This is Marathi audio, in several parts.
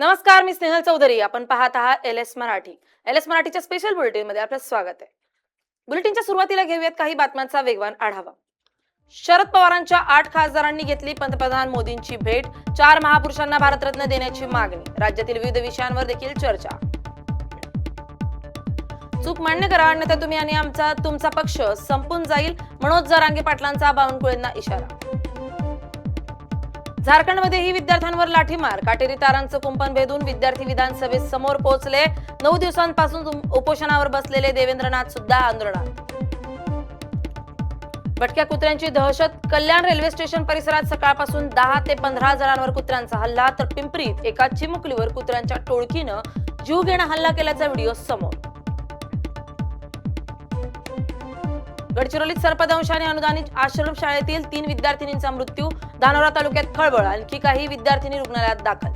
नमस्कार, मी स्नेहल चौधरी. आपण पाहत आहात L S Marathi. L S मराठीच्या स्पेशल बुलेटिन मध्ये आपलं स्वागत आहे. बुलेटिनच्या सुरुवातीला घेऊयात काही बातम्यांचा वेगवान आढावा. शरद पवारांच्या 8 खासदारांनी घेतली पंतप्रधान मोदींची भेट. 4 महापुरुषांना भारतरत्न देण्याची मागणी. राज्यातील विविध विषयांवर देखील चर्चा. चूक मान्य करा अन्यथा तुम्ही आणि तुमचा पक्ष संपून जाईल. मनोज जरांगे पाटलांचा बावनकुळेंना इशारा. झारखंडमध्येही विद्यार्थ्यांवर लाठीमार. काटेरी तारांचं कुंपण भेदून विद्यार्थी विधानसभेत समोर पोहोचले. 9 दिवसांपासून उपोषणावर बसलेले देवेंद्रनाथ सुद्धा आंदोलनात. भटक्या कुत्र्यांची दहशत. कल्याण रेल्वे स्टेशन परिसरात सकाळपासून 10 ते 15 जणांवर कुत्र्यांचा हल्ला. तर पिंपरीत एका चिमुकलीवर कुत्र्यांच्या टोळकीनं जीव घेणा हल्ला केल्याचा व्हिडिओ समोर. गडचिरोलीत सर्पदंशाने अनुदानित आश्रमशाळेतील 3 विद्यार्थिनींचा मृत्यू. धानोरा तालुक्यात खळबळ. आणखी काही विद्यार्थिनी रुग्णालयात दाखल.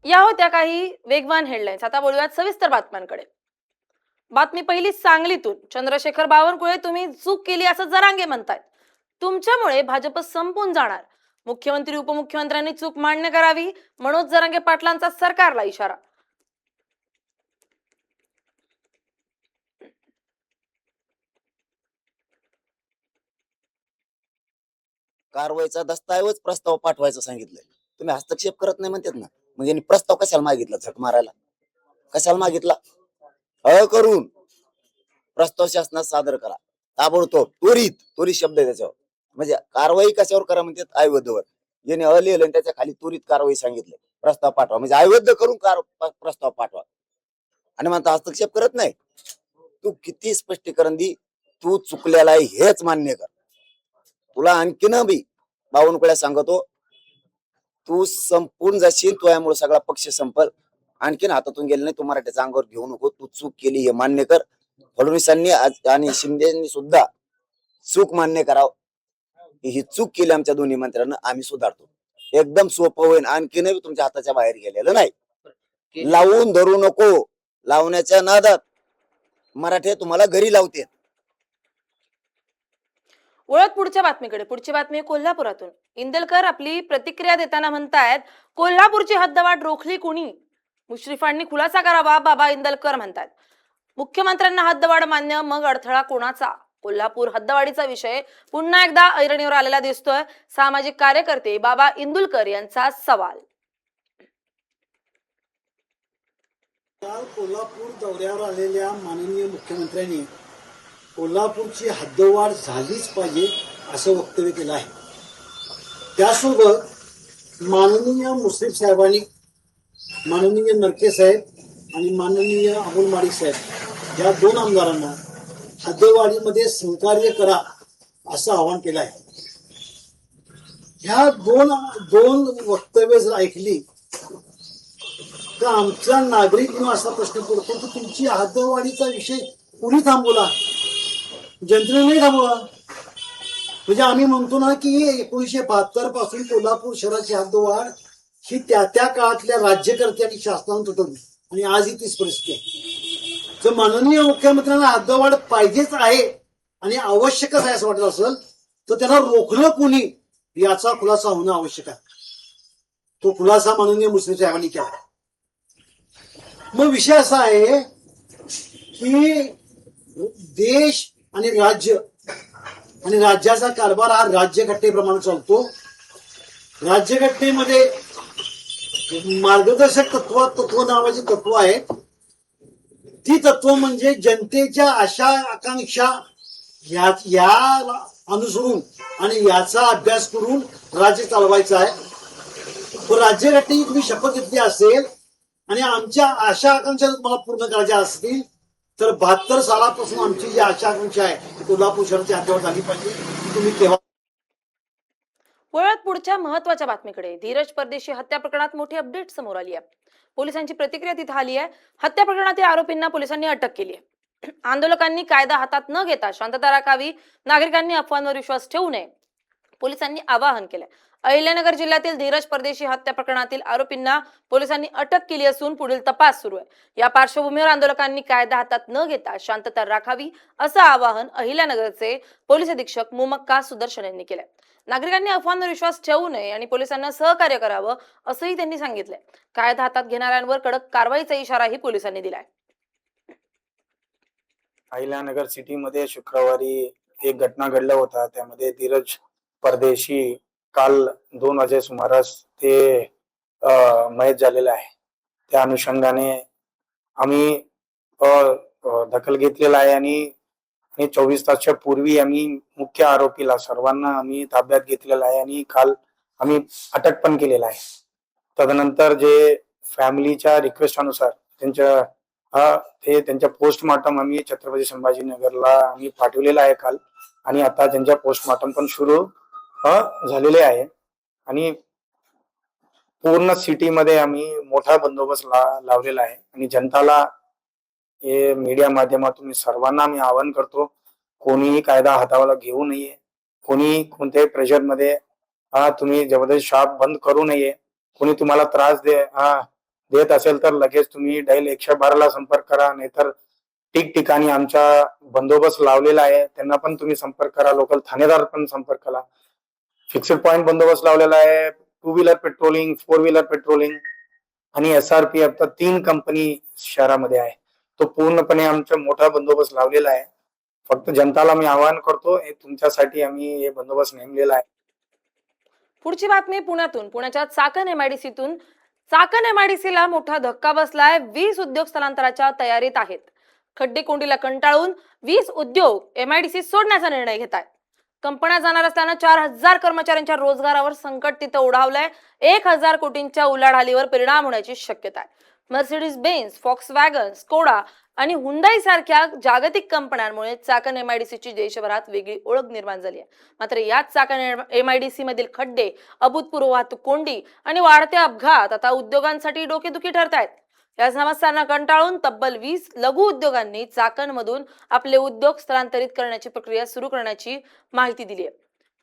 या होत्या काही वेगवान हेडलाईन्स. आता बोलूयात सविस्तर बातम्यांकडे. बातमी पहिली सांगलीतून. चंद्रशेखर बावनकुळे, तुम्ही चूक केली असं जरांगे म्हणतायत. तुमच्यामुळे भाजप संपून जाणार. मुख्यमंत्री उपमुख्यमंत्र्यांनी चूक मान्य करावी. मनोज जरांगे पाटलांचा सरकारला इशारा. कारवाईचा दस्तऐवज प्रस्ताव पाठवायचा सांगितलंय. तुम्ही हस्तक्षेप करत नाही म्हणतात ना, मग यांनी प्रस्ताव कशाला मागितला? झक मारायला कशाला मागितला? करून प्रस्ताव शासनात सादर करा ताबडतोब, त्वरित शब्द आहे त्याच्यावर. म्हणजे कारवाई कशावर करा म्हणतात? अवैधवर. ज्याने लिहिलं त्याच्या खाली त्वरित कारवाई सांगितलं, प्रस्ताव पाठवा. म्हणजे अवैध करून प्रस्ताव पाठवा आणि म्हणता हस्तक्षेप करत नाही. तू किती स्पष्टीकरण दी, तू चुकलेला आहे हेच मान्य कर. तुला आणखीन बी बावनकुळ्या सांगतो, तू संपून जाशील. तुझ्यामुळे सगळा पक्ष संपल. आणखीन हातातून गेले नाही. तू मराठ्याच्या अंगावर घेऊ नको. तू चूक केली हे मान्य कर. फडणवीसांनी आणि शिंदेनी सुद्धा चूक मान्य करावं. ही चूक केली आमच्या दोन्ही मंत्र्यांना, आम्ही सुधारतो. एकदम सोपं होईल. आणखीनही तुमच्या हाताच्या बाहेर गेलेलं नाही. लावून धरू नको. लावण्याच्या नादात मराठे तुम्हाला घरी लावते. वळत पुढच्या बातमीकडे. पुढची बातमी कोल्हापुरातून. इंदलकर आपली प्रतिक्रिया देताना म्हणतायत, कोल्हापूरची हद्दवाढ रोखली कोणी? मुश्रीफांनी खुलासा करावा, बाबा इंदलकर म्हणतात. मुख्यमंत्र्यांना हद्दवाढ मान्य, मग अडथळा कोणाचा? कोल्हापूर हद्दवाढीचा विषय पुन्हा एकदा ऐरणीवर आलेला दिसतोय. सामाजिक कार्यकर्ते बाबा इंदुलकर यांचा सवाल. काल कोल्हापूर दौऱ्यावर आलेल्या माननीय मुख्यमंत्र्यांनी कोल्हापूरची हद्दवाढ झालीच पाहिजे असं वक्तव्य केलं आहे. त्यासोबत माननीय मुश्रीफ साहेबांनी, माननीय नरके साहेब आणि माननीय अमोल माडिक साहेब या 2 आमदारांना हद्दवाढीमध्ये सहकार्य करा असं आवाहन केलं आहे. ह्या दोन वक्तव्य जर ऐकली तर आमचा नागरिक म्हणून असा प्रश्न पडतो की तुमची हद्दवाढीचा विषय कुणी थांबवला? जनतेने नाही थांबवला. म्हणजे आम्ही म्हणतो ना की 1972 पासून कोल्हापूर शहराची हद्दवाढ ही त्या काळातल्या राज्यकर्ते आणि शासनाने ठरवली आणि आजही तीच परिस्थिती आहे. जर माननीय मुख्यमंत्र्यांना हद्दवाढ पाहिजेच आहे आणि आवश्यकच आहे असं वाटत असेल तर त्यांना रोखलं कोणी याचा खुलासा होणं आवश्यक आहे. तो खुलासा माननीय मुश्रीफ साहेबांनी केला. मग विषय असा आहे की देश आणि राज्य आणि राज्याचा कारभार हा राज्यघटनेप्रमाणे चालतो. राज्यघटनेमध्ये मार्गदर्शक तत्व नावाचे तत्व आहे. ती तत्व म्हणजे जनतेच्या आशा आकांक्षा या अनुसरून आणि याचा अभ्यास करून राज्य चालवायचं आहे. पण राज्यघटनेची तुम्ही शपथ घेतली असेल आणि आमच्या आशा आकांक्षा तुम्हाला पूर्ण करायच्या असतील तर 72 सालापासून आमची जी आशा आकांक्षा आहे कोल्हापूर शहराची हद्दवाढ झाली पाहिजे. तुम्ही तेव्हा. वळत पुढच्या महत्वाच्या बातमीकडे. धीरज परदेशी हत्या प्रकरणात मोठी अपडेट समोर आली आहे. पोलिसांची प्रतिक्रिया तिथे आली आहे. हत्या प्रकरणातील आरोपींना पोलिसांनी अटक केली आहे. आंदोलकांनी कायदा हातात न घेता शांतता राखावी. नागरिकांनी अफवांवर विश्वास ठेवू नये. पोलिसांनी आवाहन केलंय. अहिल्यानगर जिल्ह्यातील धीरज परदेशी हत्या प्रकरणातील आरोपींना पोलिसांनी अटक केली असून पुढील तपास सुरू आहे. या पार्श्वभूमीवर आंदोलकांनी कायदा हातात न घेता शांतता राखावी असं आवाहन अहिल्यानगरचे पोलीस अधीक्षक मुमक्का सुदर्शन यांनी केलंय. नागरिकांनी अफवांवर विश्वास ठेवू नये आणि पोलिसांना सहकार्य करावं असंही त्यांनी सांगितलंय. कायदा हातात घेणाऱ्यांवर कडक कारवाईचा इशाराही पोलिसांनी दिलाय. अहिल्यानगर सिटीमध्ये शुक्रवारी एक घटना घडला होता. त्यामध्ये धीरज परदेशी काल 2 वाजे सुमारास ते मयत झालेला आहे. त्या अनुषंगाने आम्ही दखल घेतलेला आहे आणि 24 तासाच्या पूर्वी आम्ही मुख्य आरोपीला सर्वांना आम्ही ताब्यात घेतलेला आहे आणि काल आम्ही अटक पण केलेला आहे. तदनंतर जे फॅमिलीच्या रिक्वेस्ट अनुसार त्यांच्या पोस्टमॉर्टम आम्ही छत्रपती संभाजीनगरला आम्ही पाठवलेला आहे काल आणि आता त्यांच्या पोस्टमॉर्टम पण सुरू झालेले आहे आणि पूर्ण सिटीमध्ये आम्ही मोठा बंदोबस्त लावलेला आहे आणि जनताला हे मीडिया माध्यमातून मी सर्वांना मी आवाहन करतो, कोणीही कायदा हाताला घेऊ नये, कोणी कोणत्याही प्रेशर मध्ये तुम्ही जबरदस्त शॉप बंद करू नये. कोणी तुम्हाला त्रास देत असेल तर लगेच तुम्ही डायल 112 ला संपर्क करा, नाहीतर ठिकठिकाणी आमचा बंदोबस्त लावलेला आहे त्यांना पण तुम्ही संपर्क करा. लोकल ठाणेदार पण संपर्क करा. फिक्स्ड पॉइंट बंदोबस्त लावलेला आहे. 2 व्हीलर पेट्रोलिंग, 4 व्हीलर पेट्रोलिंग आणि SRPF तर 3 कंपनी शहरामध्ये आहे. तो पूर्णपणे आमचा मोठा बंदोबस्त लावलेला आहे. फक्त जनताला मी आवाहन करतो, तुमच्यासाठी आम्ही हे बंदोबस्त नेमलेला आहे. पुढची बातमी पुण्यातून. पुण्याच्या चाकण MIDCतून. चाकण MIDCला मोठा धक्का बसलाय. 20 उद्योग स्थलांतराच्या तयारीत आहेत. खड्डे कोंडीला कंटाळून 20 उद्योग MIDC सोडण्याचा निर्णय घेत आहेत. कंपन्या जाणार असताना 4000 कर्मचाऱ्यांच्या रोजगारावर संकट तिथं ओढावलंय. 1000 कोटींच्या उलाढालीवर परिणाम होण्याची शक्यता आहे. मर्सिडीज बेन्झ, फॉक्सवॅगन, स्कोडा आणि हुंडाई सारख्या जागतिक कंपन्यांमुळे चाकण MIDCची देशभरात वेगळी ओळख निर्माण झाली आहे. मात्र याच चाकण MIDC मधील खड्डे, अभूतपूर्व वाहतूक कोंडी आणि वाढते अपघात आता उद्योगांसाठी डोकेदुखी ठरत आहेत. या समस्यांना कंटाळून तब्बल 20 लघु उद्योगांनी चाकणमधून आपले उद्योग स्थलांतरित करण्याची प्रक्रिया सुरू करण्याची माहिती दिली आहे.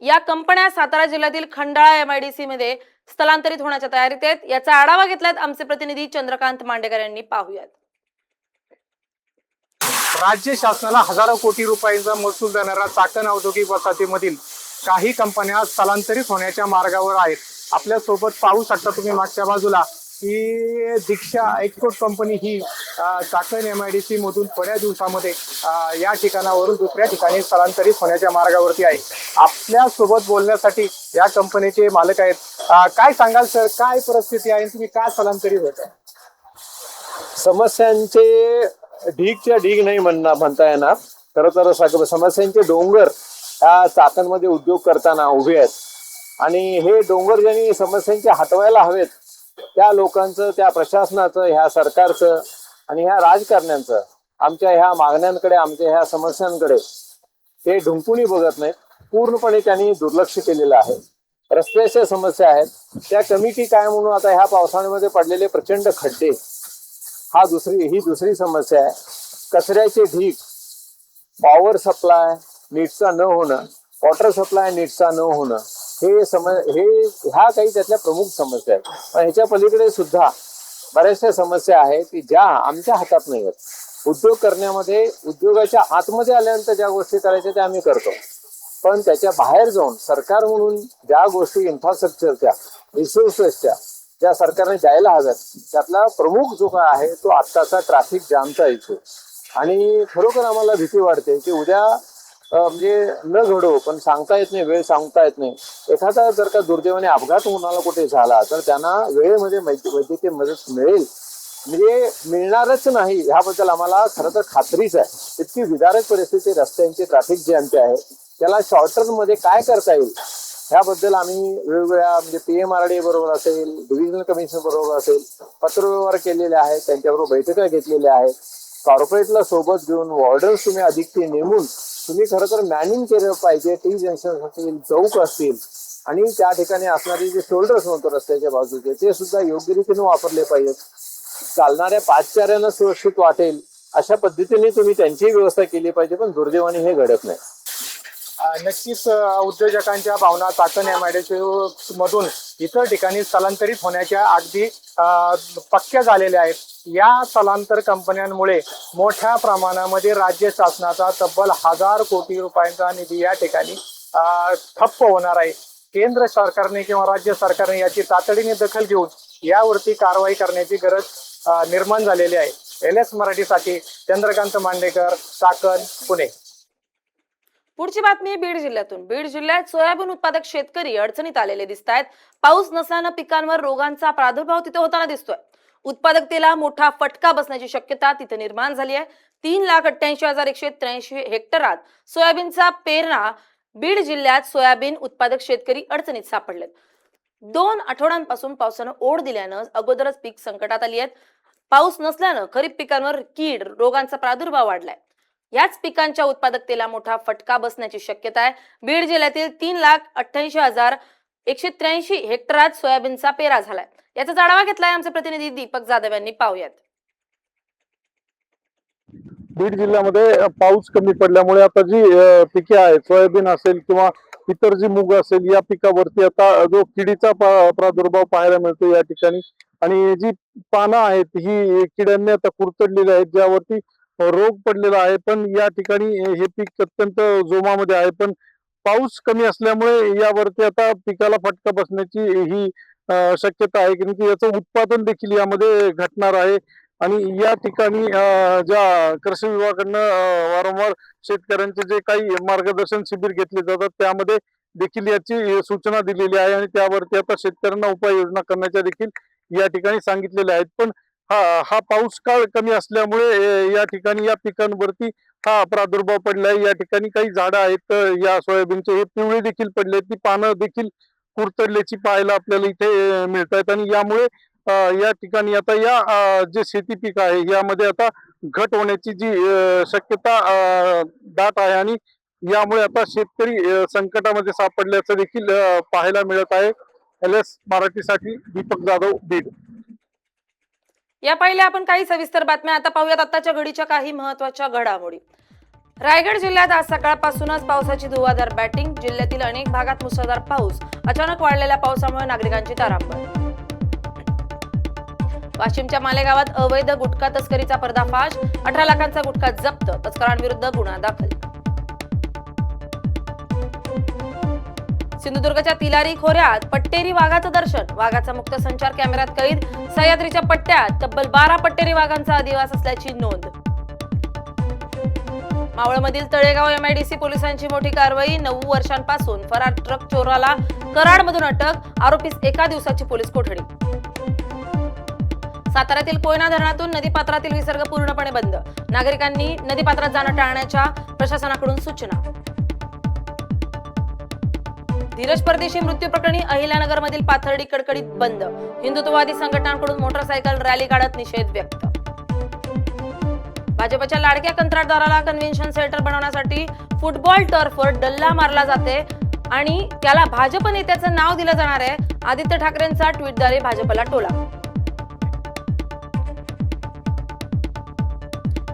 या कंपन्या सातारा जिल्ह्यातील खंडाळा MIDC मध्ये स्थलांतरित होण्याच्या तयारीत आहेत. याचा आढावा घेतलाय आमचे प्रतिनिधी चंद्रकांत मांडेकर यांनी. पाहूयात. राज्य शासनाला हजारो कोटी रुपयांचा महसूल देणाऱ्या चाकण औद्योगिक वसाहतीमधील काही कंपन्या स्थलांतरित होण्याच्या मार्गावर आहेत. आपल्या सोबत पाहू शकता तुम्ही मागच्या बाजूला की दीक्षा एक्सपोर्ट कंपनी ही चाकण MIDC मधून थोड्या दिवसामध्ये या ठिकाणावरून दुसऱ्या ठिकाणी स्थलांतरित होण्याच्या मार्गावरती आहे. आपल्या सोबत बोलण्यासाठी या कंपनीचे मालक आहेत. काय सांगाल सर, काय परिस्थिती आहे, तुम्ही काय स्थलांतरित होत आहे? समस्यांचे ढीगच्या ढीग नाही म्हणता येणार. खरं तर समस्यांचे डोंगर ह्या चाकणमध्ये उद्योग करताना उभे आहेत आणि हे डोंगर ज्यांनी समस्यांचे हटवायला हवेत त्या लोकांचं, त्या प्रशासनाचं, ह्या सरकारचं आणि ह्या राजकारण्यांचं आमच्या ह्या मागण्यांकडे, आमच्या ह्या समस्यांकडे ते ढुंकूनही बघत नाहीत. पूर्णपणे त्यांनी दुर्लक्ष केलेलं आहे. रस्त्याच्या समस्या आहेत त्या कमी की काय म्हणून आता ह्या पावसाळ्यामध्ये पडलेले प्रचंड खड्डे ही दुसरी समस्या आहे. कचऱ्याचे ढीग, पॉवर सप्लाय नीटचा न होणं, वॉटर सप्लाय नीटचा न होणं, ह्या काही त्यातल्या प्रमुख समस्या आहेत. पण ह्याच्या पलीकडे सुद्धा बऱ्याचशा समस्या आहेत की ज्या आमच्या हातात नाही आहेत. उद्योग करण्यामध्ये, उद्योगाच्या आतमध्ये आल्यानंतर ज्या गोष्टी करायच्या त्या आम्ही करतो, पण त्याच्या बाहेर जाऊन सरकार म्हणून ज्या गोष्टी इन्फ्रास्ट्रक्चरच्या, रिसोर्सेसच्या ज्या सरकारने द्यायला हव्यात त्यातला प्रमुख जो काय आहे तो आत्ताचा ट्रॅफिक जामचा इशू. आणि खरोखर आम्हाला भीती वाटते की उद्या म्हणजे न घडो, पण सांगता येत नाही, वेळ सांगता येत नाही. एखादा जर का दुर्दैवाने अपघात कोणाला कुठे झाला तर त्यांना वेळेमध्ये वैद्यकीय मदत मिळेल म्हणजे मिळणारच नाही ह्याबद्दल आम्हाला खरं तर खात्रीच आहे. इतकी विदारक परिस्थिती रस्त्यांची, ट्रॅफिक जॅमची आहे. त्याला शॉर्ट टर्म मध्ये काय करता येईल ह्याबद्दल आम्ही वेगवेगळ्या म्हणजे PMRDA बरोबर असेल, डिव्हिजनल कमिशनर बरोबर असेल, पत्रव्यवहार केलेले आहेत, त्यांच्याबरोबर बैठका घेतलेल्या आहेत. कॉर्पोरेटला सोबत घेऊन वॉर्डन्स तुम्ही अधिक नेमून तुम्ही खरं तर मॅनिंग केलं पाहिजे. टी जंक्शन असतील, चौक असतील आणि त्या ठिकाणी असणारे जे शोल्डर्स म्हणतो रस्त्याच्या बाजूचे ते सुद्धा योग्य रीतीने वापरले पाहिजेत. चालणाऱ्या पादचाऱ्यांना सुरक्षित वाटेल अशा पद्धतीने तुम्ही त्यांची व्यवस्था केली पाहिजे. पण दुर्दैवाने हे घडत नाही. नक्कीच उद्योजकांच्या भावना चाकण MIDC मधून इतर ठिकाणी स्थलांतरित होण्याच्या अगदी पक्क्या झालेल्या आहेत. या स्थलांतर कंपन्यांमुळे मोठ्या प्रमाणामध्ये राज्य शासनाचा तब्बल 1000 कोटी रुपयांचा निधी या ठिकाणी ठप्प होणार आहे. केंद्र सरकारने किंवा राज्य सरकारने याची तातडीने दखल घेऊन यावरती कारवाई करण्याची गरज निर्माण झालेली आहे. LS मराठीसाठी चंद्रकांत मांडेकर, चाकण, पुणे. पुढची बातमी बीड जिल्ह्यातून. बीड जिल्ह्यात सोयाबीन उत्पादक शेतकरी अडचणीत आलेले दिसत आहेत. पाऊस नसल्यानं पिकांवर रोगांचा प्रादुर्भाव तिथे होताना दिसतोय. उत्पादकतेला मोठा फटका बसण्याची शक्यता तिथे निर्माण झाली आहे. 3,88,183 हेक्टरात सोयाबीनचा पेरणा. बीड जिल्ह्यात सोयाबीन उत्पादक शेतकरी अडचणीत सापडलेत. 2 आठवड्यांपासून पावसानं ओढ दिल्यानं अगोदरच पीक संकटात आली आहेत. पाऊस नसल्यानं खरीप पिकांवर कीड रोगांचा प्रादुर्भाव वाढलाय. याच पिकांच्या उत्पादकतेला मोठा फटका बसण्याची शक्यता आहे. बीड जिल्ह्यातील 3,88,183 हेक्टरात सोयाबीनचा पेरा झालाय. याचा आढावा घेतलाय आमचे प्रतिनिधी दीपक जाधव यांनी. पाहूयात. बीड जिल्ह्यामध्ये पाऊस कमी पडल्यामुळे आता जी पिके आहेत, सोयाबीन असेल किंवा इतर जी मूग असेल, या पिकावरती आता जो किडीचा प्रादुर्भाव पाहायला मिळतो या ठिकाणी. आणि जी पानं आहेत ही किड्यांनी आता कुरतडलेली आहेत, ज्यावरती रोग पडलेला आहे. पण या ठिकाणी हे पीक अत्यंत जोमामध्ये आहे, पण पाऊस कमी असल्यामुळे यावरती आता पिकाला फटका बसण्याची ही शक्यता आहे, कारण की याचं उत्पादन देखील यामध्ये घटणार आहे. आणि या ठिकाणी ज्या कृषी विभागाकडनं वारंवार शेतकऱ्यांचे जे काही मार्गदर्शन शिबिर घेतले जातात, त्यामध्ये देखील याची सूचना दिलेली आहे आणि त्यावरती आता शेतकऱ्यांना उपाययोजना करण्याच्या देखील या ठिकाणी सांगितलेल्या आहेत. पण हा पाऊस काळ कमी असल्यामुळे या ठिकाणी या पिकांवरती हा प्रादुर्भाव पडलाय. या ठिकाणी काही झाडं आहेत या सोयाबीनचे, हे पिवळे देखील पडले, ती पानं देखील कुरतडल्याची पाहायला आपल्याला इथे मिळत आहेत. आणि यामुळे या ठिकाणी आता या जे शेती पीक आहे यामध्ये आता घट होण्याची जी शक्यता दाट आहे आणि यामुळे आता शेतकरी संकटामध्ये सापडल्याचं देखील पाहायला मिळत आहे. LS मराठीसाठी दीपक जाधव, बीड. या पहिल्या आपण काही सविस्तर बातम्या आता पाहूयात. आताच्या घडीच्या काही महत्त्वाच्या घडामोडी. रायगड जिल्ह्यात आज सकाळपासूनच पावसाची धुवाधार बॅटिंग. जिल्ह्यातील अनेक भागात मुसळधार पाऊस. अचानक वाढलेल्या पावसामुळे नागरिकांची तारांबळ. वाशिमच्या मालेगावात अवैध गुटखा तस्करीचा पर्दाफाश. 18 लाखांचा गुटखा जप्त. तस्करांविरुद्ध गुन्हा दाखल. सिंधुदुर्गच्या तिलारी खोऱ्यात पट्टेरी वाघाचं दर्शन. वाघाचा मुक्त संचार कॅमेऱ्यात कैद. सह्याद्रीच्या पट्ट्यात तब्बल 12 पट्टेरी वाघांचा अधिवास असल्याची नोंद. मावळमधील तळेगाव MIDC पोलिसांची मोठी कारवाई. 9 वर्षांपासून फरार ट्रक चोराला कराडमधून अटक. आरोपीस एका दिवसाची पोलीस कोठडी. साताऱ्यातील कोयना धरणातून नदीपात्रातील विसर्ग पूर्णपणे बंद. नागरिकांनी नदीपात्रात जाणं टाळण्याच्या प्रशासनाकडून सूचना. धीरज परदेशी मृत्यू प्रकरणी अहिल्यानगर मधील पाथर्डी कडकडीत बंद. हिंदुत्ववादी संघटनांकडून मोटरसायकल रॅली काढत निषेध व्यक्त. भाजपच्या लाडक्या कंत्राटदाराला कन्व्हेन्शन सेंटर बनवण्यासाठी फुटबॉल टर्फवर डल्ला मारला जाते आणि त्याला भाजप नेत्याचं नाव दिलं जाणार आहे. आदित्य ठाकरेंचा ट्विटद्वारे भाजपला टोला.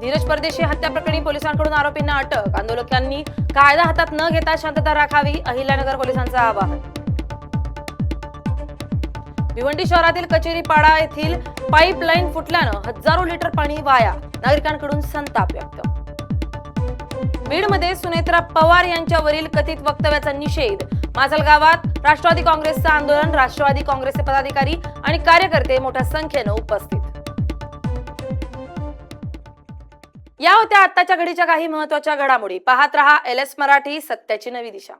धीरज परदेशी हत्या प्रकरणी पोलिसांकडून आरोपींना अटक. आंदोलकांनी कायदा हातात न घेता शांतता राखावी, अहिल्यानगर पोलिसांचं आवाहन. भिवंडी शहरातील कचेरीपाडा येथील पाईपलाईन फुटल्यानं हजारो लिटर पाणी वाया. नागरिकांकडून संताप व्यक्त. बीडमध्ये सुनेत्रा पवार यांच्यावरील कथित वक्तव्याचा निषेध. माजलगावात राष्ट्रवादी काँग्रेसचं आंदोलन. राष्ट्रवादी काँग्रेसचे पदाधिकारी आणि कार्यकर्ते मोठ्या संख्येनं उपस्थित. या होत्या आताच्या घडीच्या काही महत्त्वाच्या घडामोडी. पाहत रहा LS मराठी, सत्याची नवी दिशा.